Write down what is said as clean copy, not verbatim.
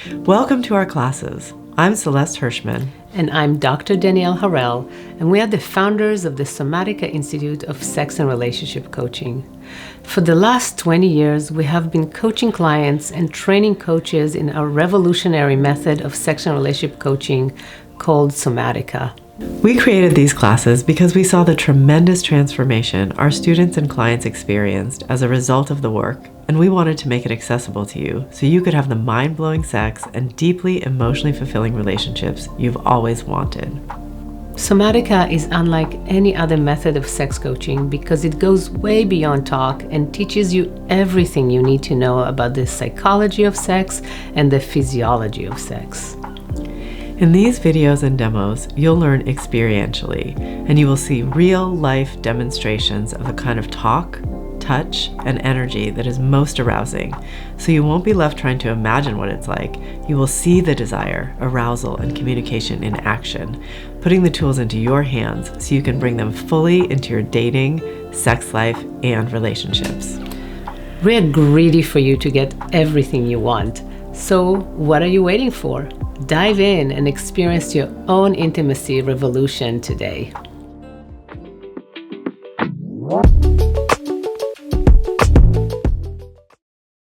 Welcome to our classes. I'm Celeste Hirschman. And I'm Dr. Danielle Harel, and we are the founders of the Somatica Institute of Sex and Relationship Coaching. For the last 20 years, we have been coaching clients and training coaches in our revolutionary method of sex and relationship coaching called Somatica. We created these classes because we saw the tremendous transformation our students and clients experienced as a result of the work, and we wanted to make it accessible to you so you could have the mind-blowing sex and deeply emotionally fulfilling relationships you've always wanted. Somatica is unlike any other method of sex coaching because it goes way beyond talk and teaches you everything you need to know about the psychology of sex and the physiology of sex. In these videos and demos, you'll learn experientially, and you will see real-life demonstrations of the kind of talk, touch, and energy that is most arousing. So you won't be left trying to imagine what it's like. You will see the desire, arousal, and communication in action, putting the tools into your hands so you can bring them fully into your dating, sex life, and relationships. We're greedy for you to get everything you want. So what are you waiting for? Dive in and experience your own intimacy revolution today.